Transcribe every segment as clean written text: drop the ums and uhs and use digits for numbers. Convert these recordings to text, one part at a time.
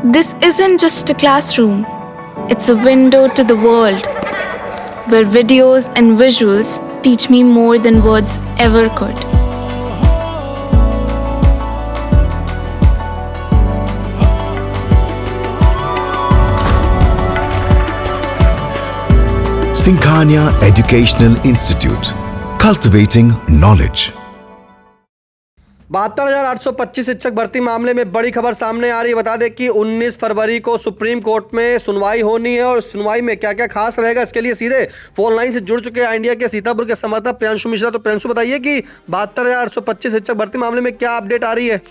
This isn't just a classroom, it's a window to the world, where videos and visuals teach me more than words ever could. Sinkhania Educational Institute, cultivating knowledge. 72,825 शिक्षक भर्ती मामले में बड़ी खबर सामने आ रही है। बता दें कि 19 फरवरी को सुप्रीम कोर्ट में सुनवाई होनी है और सुनवाई में क्या क्या खास रहेगा, इसके लिए सीधे फोन लाइन से जुड़ चुके हैं इंडिया के सीतापुर के संवाददाता प्रियांशु मिश्रा। तो प्रियांशु, बताइए कि 72,825 शिक्षक भर्ती मामले में क्या अपडेट आ रही है।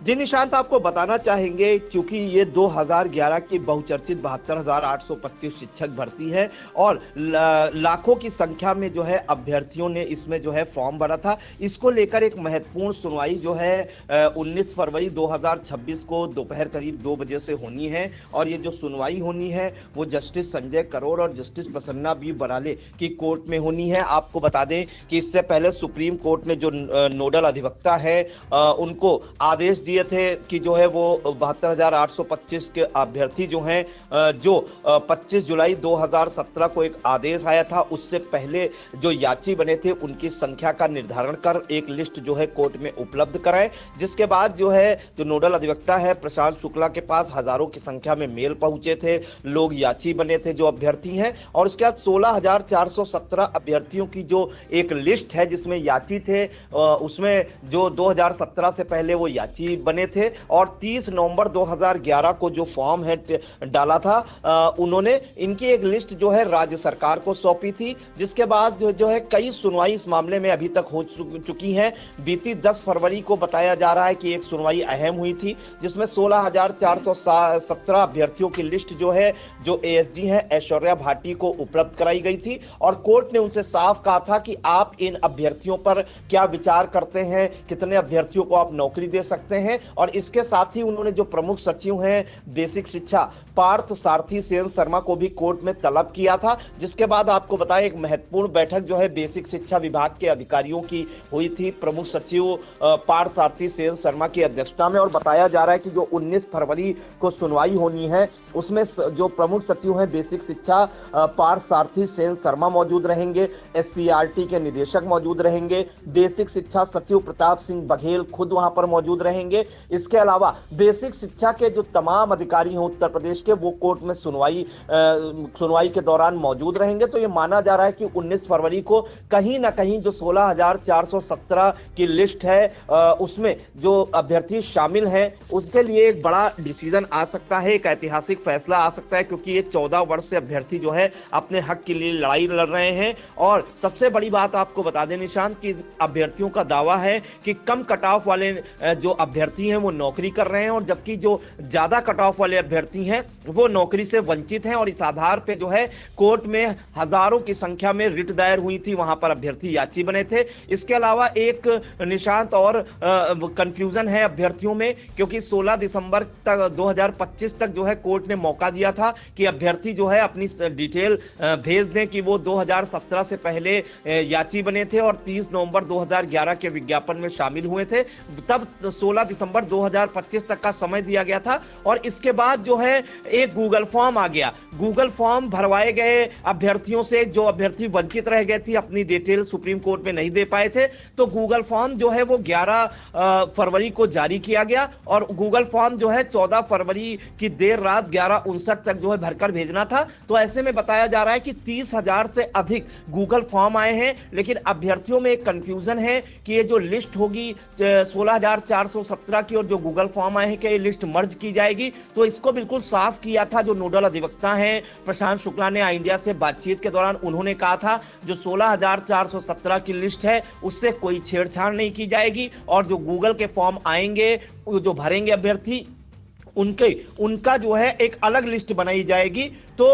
जी निशांत, आपको बताना चाहेंगे क्योंकि ये 2011 की बहुचर्चित 72,825 शिक्षक भर्ती है और लाखों की संख्या में जो है अभ्यर्थियों ने इसमें जो है फॉर्म भरा था। इसको लेकर एक महत्वपूर्ण सुनवाई जो है 19 फरवरी 2026 को दोपहर करीब 2 बजे से होनी है और ये जो सुनवाई होनी है वो जस्टिस संजय करोल और जस्टिस प्रसन्ना बी बराले की कोर्ट में होनी है। आपको बता दें कि इससे पहले सुप्रीम कोर्ट ने जो नोडल अधिवक्ता है उनको आदेश दिए थे कि जो है वो 72,825 के अभ्यर्थी जो हैं जो 25 जुलाई 2017 को एक आदेश आया था उससे पहले जो याची बने थे उनकी संख्या का निर्धारण कर एक लिस्ट जो है कोर्ट में उपलब्ध कराए, जिसके बाद जो है जो नोडल अधिवक्ता है प्रशांत शुक्ला के पास हजारों की संख्या में मेल पहुंचे थे, लोग याची बने थे जो अभ्यर्थी हैं और उसके बाद 16,417 अभ्यर्थियों की जो एक लिस्ट है जिसमें याची थे उसमें जो 2017 से पहले वो याची बने थे और 30 नवंबर 2011 को जो फॉर्म है डाला था उन्होंने इनकी एक लिस्ट जो है राज्य सरकार को सौंपी थी, जिसके बाद जो है कई सुनवाई इस मामले में अभी तक हो चुकी हैं। बीती 10 फरवरी को बताया जा रहा है कि एक सुनवाई अहम हुई थी जिसमें 16,417 अभ्यर्थियों की लिस्ट जो है जो एएसजी है ऐश्वर्या भाटी को उपलब्ध कराई गई थी और कोर्ट ने उनसे साफ कहा था कि आप इन अभ्यर्थियों पर क्या विचार करते हैं, कितने अभ्यर्थियों को आप नौकरी दे सकते हैं। और इसके साथ ही उन्होंने जो प्रमुख सचिव हैं बेसिक शिक्षा पार्थ सारथी सेन शर्मा को भी कोर्ट में तलब किया था, जिसके बाद आपको बताया एक महत्वपूर्ण बैठक जो है बेसिक शिक्षा विभाग के अधिकारियों की हुई थी प्रमुख सचिव पार्थ सारथी सेन शर्मा की अध्यक्षता में। और बताया जा रहा है कि जो 19 फरवरी को सुनवाई होनी है उसमें जो प्रमुख सचिव हैं बेसिक शिक्षा पार्थ सारथी सेन शर्मा मौजूद रहेंगे, एससीईआरटी के निदेशक मौजूद रहेंगे, बेसिक शिक्षा सचिव प्रताप सिंह बघेल खुद वहां पर मौजूद रहेंगे। इसके अलावा बेसिक शिक्षा के जो तमाम अधिकारी हैं उत्तर प्रदेश के वो कोर्ट में सुनवाई के दौरान मौजूद रहेंगे। तो ये माना जा रहा है कि 19 फरवरी को कहीं ना कहीं जो 16,417 की लिस्ट है उसमें जो अभ्यर्थी शामिल हैं उसके लिए एक बड़ा डिसीजन आ सकता है, एक ऐतिहासिक फैसला आ सकता है, क्योंकि ये 14 वर्ष से अभ्यर्थी जो है अपने हक के लिए लड़ाई लड़ रहे हैं। और सबसे बड़ी बात आपको बता दें निशांत कि अभ्यर्थियों का दावा है कि कम कट ऑफ वाले जो अभ्यर्थी हैं वो नौकरी कर रहे हैं और जबकि जो ज्यादा कट ऑफ वाले अभ्यर्थी हैं वो नौकरी से वंचित हैं। और इस आधार पे जो है कोर्ट में हजारों की संख्या में रिट दायर हुई थी, वहां पर अभ्यर्थी याची बने थे। इसके अलावा एक निशांत और कंफ्यूजन है अभ्यर्थियों में, क्योंकि 16 दिसंबर तक 2025 तक जो है कोर्ट ने मौका दिया था कि अभ्यर्थी जो है अपनी डिटेल भेज दें कि वो 2017 से पहले याची बने थे और 30 नवंबर 2011 के विज्ञापन में शामिल हुए थे। तब 16 दिसंबर 2025 तक का समय दिया गया था और इसके बाद जो है एक गूगल फॉर्म आ गया। गूगल फॉर्म भरवाए गए अभ्यर्थियों से, जो अभ्यर्थी वंचित रह गए थे, अपनी डिटेल सुप्रीम कोर्ट में नहीं दे पाए थे, तो गूगल फॉर्म जो है वो 11 फरवरी को जारी किया गया और गूगल फॉर्म जो है 14 फरवरी की देर रात 11:59 तक जो है भरकर भेजना था। तो ऐसे में बताया जा रहा है कि 30,000 से अधिक गूगल फॉर्म आए हैं, लेकिन अभ्यर्थियों में एक कंफ्यूजन है कि ये जो लिस्ट होगी 16,417 की और जो गूगल फॉर्म आए हैं कि ये लिस्ट मर्ज की जाएगी। तो इसको बिल्कुल साफ किया था जो नोडल अधिवक्ता हैं प्रशांत शुक्ला ने इंडिया से बातचीत के दौरान उन्होंने कहा था जो 16,417 की लिस्ट है उससे कोई छेड़छाड़ नहीं की जाएगी और जो गूगल के फॉर्म आएंगे जो भरेंगे अभ्यर्थी उनका जो है एक अलग लिस्ट बनाई जाएगी। तो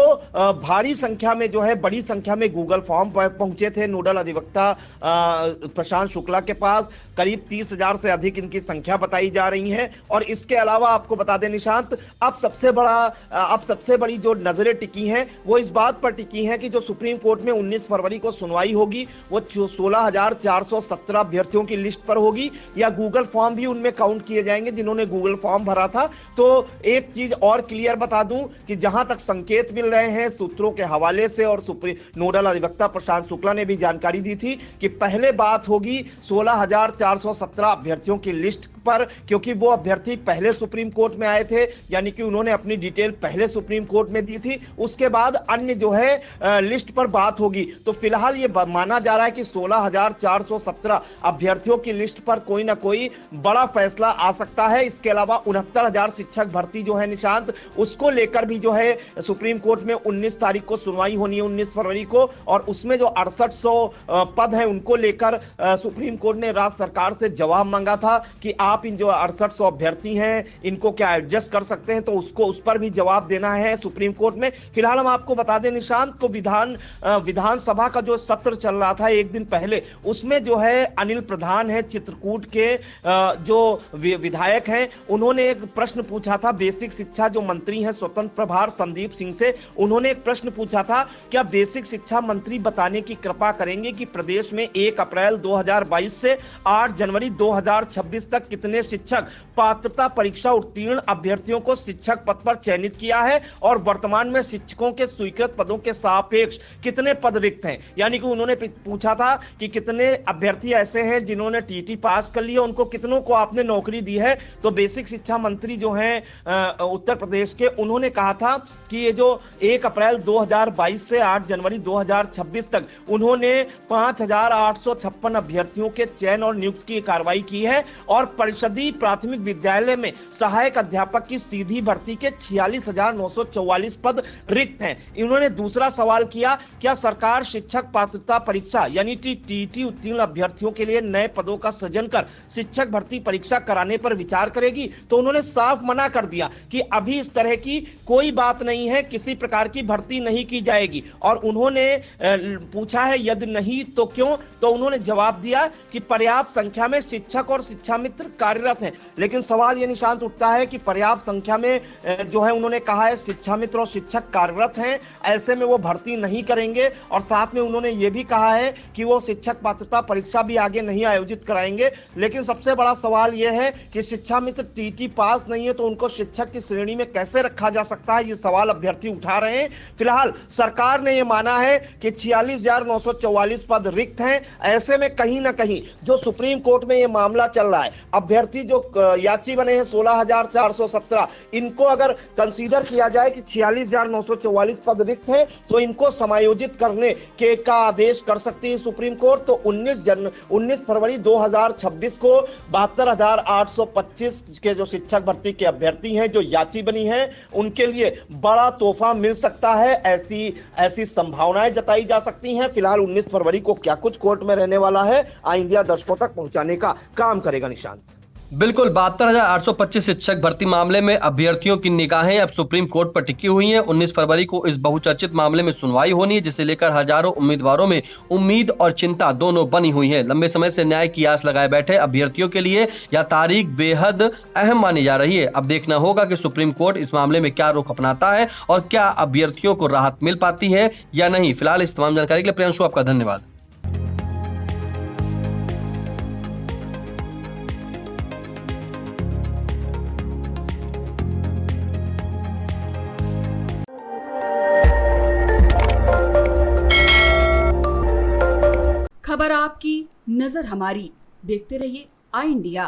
भारी संख्या में जो है बड़ी संख्या में गूगल फॉर्म पहुंचे थे नोडल अधिवक्ता प्रशांत शुक्ला के पास। करीब 30,000 से अधिक इनकी संख्या बताई जा रही है। और इसके अलावा आपको बता दें निशांत, अब सबसे बड़ी जो नजरें टिकी हैं वो इस बात पर टिकी हैं कि जो सुप्रीम कोर्ट में 19 फरवरी को सुनवाई होगी वो 16,417 अभ्यर्थियों की लिस्ट पर होगी या गूगल फॉर्म भी उनमें काउंट किए जाएंगे जिन्होंने गूगल फॉर्म भरा था। तो एक चीज और क्लियर बता दूं कि जहां तक संकेत मिल रहे हैं सूत्रों के हवाले से, और नोडल अधिवक्ता प्रशांत शुक्ला ने भी जानकारी दी थी कि पहले बात होगी 16,417 अभ्यर्थियों की लिस्ट पर, क्योंकि वो अभ्यर्थी पहले सुप्रीम कोर्ट में आए थे, यानी कि उन्होंने अपनी डिटेल पहले सुप्रीम कोर्ट में दी थी। उसके बाद अन्य जो है लिस्ट पर बात होगी। तो फिलहाल ये माना जा रहा है कि 16,417 अभ्यर्थियों की लिस्ट पर कोई ना कोई बड़ा फैसला आ सकता है। इसके अलावा 69,000 शिक्षक भर्ती जो है निशांत, उसको लेकर भी जो है सुप्रीम कोर्ट में 19 तारीख को सुनवाई होनी है, 19 फरवरी को, और उसमें जो 6800 पद है उनको लेकर सुप्रीम कोर्ट ने राज्य सरकार से जवाब मांगा था कि आप इन जो 6800 अभ्यर्थी हैं इनको क्या एडजस्ट कर सकते हैं, तो उसको उस पर भी जवाब देना है सुप्रीम कोर्ट में। फिलहाल हम आपको बता दें निशांत को, विधानसभा का जो सत्र चल रहा था एक दिन पहले, उसमें जो है अनिल प्रधान है चित्रकूट के जो विधायक हैं, उन्होंने एक प्रश्न पूछा था बेसिक शिक्षा जो मंत्री हैं स्वतंत्र प्रभार संदीप सिंह से, उन्होंने एक प्रश्न पूछा था क्या बेसिक शिक्षा मंत्री बताने की कृपा करेंगे कि प्रदेश में 1 अप्रैल 2022 से 8 जनवरी 2026 तक कितने शिक्षक पात्रता परीक्षा उत्तीर्ण अभ्यर्थियों को शिक्षक पद पर चयनित किया है, और वर्तमान में शिक्षकों के स्वीकृत पदों के सापेक्ष कितने पद रिक्त हैं। यानी कि उन्होंने पूछा था कि कितने अभ्यर्थी ऐसे हैं जिन्होंने टीटी पास कर लिया, उनको कितनों को आपने नौकरी दी है। तो बेसिक शिक्षा मंत्री जो हैं उत्तर प्रदेश के, उन्होंने कहा था कि ये जो 1 अप्रैल 2022 से 8 जनवरी 2026 तक उन्होंने 5,856 अभ्यर्थियों के चयन और नियुक्ति की कार्रवाई की है, और परिषदीय प्राथमिक विद्यालय में सहायक अध्यापक की सीधी भर्ती के 46,944 पद रिक्त हैं। इन्होंने दूसरा सवाल किया, क्या सरकार शिक्षक पात्रता परीक्षा यानी टीटी उत्तीर्ण अभ्यर्थियों के लिए नए पदों का सृजन कर शिक्षक भर्ती परीक्षा कराने पर विचार करेगी। तो उन्होंने साफ मना कर दिया कि अभी इस तरह की कोई बात नहीं है, किसी प्रकार की भर्ती नहीं की जाएगी। और उन्होंने पूछा है यदि नहीं तो क्यों, तो उन्होंने जवाब दिया कि पर्याप्त संख्या में शिक्षक और शिक्षा मित्र कार्यरत हैं। लेकिन सवाल यह निशांत उठता है कि पर्याप्त संख्या में जो है उन्होंने कहा है शिक्षा मित्र और शिक्षक कार्यरत हैं, ऐसे में वो भर्ती नहीं करेंगे, और साथ में उन्होंने ये भी कहा है कि वो शिक्षक पात्रता परीक्षा भी आगे नहीं आयोजित कराएंगे। लेकिन सबसे बड़ा सवाल यह है कि शिक्षा मित्र टीटी पास नहीं है तो उनको शिक्षक की श्रेणी में कैसे रखा जा सकता है, ये सवाल अभ्यर्थी उठा रहे हैं। फिलहाल सरकार ने यह माना है कि 46,944 पद रिक्त हैं। ऐसे में कहीं ना कहीं जो सुप्रीम कोर्ट में यह मामला चल रहा है, अभ्यर्थी जो याची बने हैं 16,417, इनको अगर कंसीडर किया जाए कि 46,944 पद रिक्त हैं तो इनको समायोजित करने के का आदेश कर सकती है सुप्रीम कोर्ट। तो 19 फरवरी 2026 को 72,825 के जो शिक्षक भर्ती के अभ्यर्थी हैं जो याची बनी हैं, उनके लिए बड़ा तोहफा मिल सकता है, ऐसी संभावनाएं जताई जा सकती हैं। फिलहाल 19 फरवरी को क्या कुछ कोर्ट में रहने वाला है, आई इंडिया दर्शकों तक पहुंचाने का काम करेगा निशांत। बिल्कुल 72,825 शिक्षक भर्ती मामले में अभ्यर्थियों की निगाहें अब सुप्रीम कोर्ट पर टिकी हुई हैं। 19 फरवरी को इस बहुचर्चित मामले में सुनवाई होनी है, जिसे लेकर हजारों उम्मीदवारों में उम्मीद और चिंता दोनों बनी हुई है। लंबे समय से न्याय की आस लगाए बैठे अभ्यर्थियों के लिए यह तारीख बेहद अहम मानी जा रही है। अब देखना होगा कि सुप्रीम कोर्ट इस मामले में क्या रुख अपनाता है और क्या अभ्यर्थियों को राहत मिल पाती है या नहीं। फिलहाल इस तमाम जानकारी के लिए प्रियांशु आपका धन्यवाद। खबर आपकी, नजर हमारी। देखते रहिए आई इंडिया।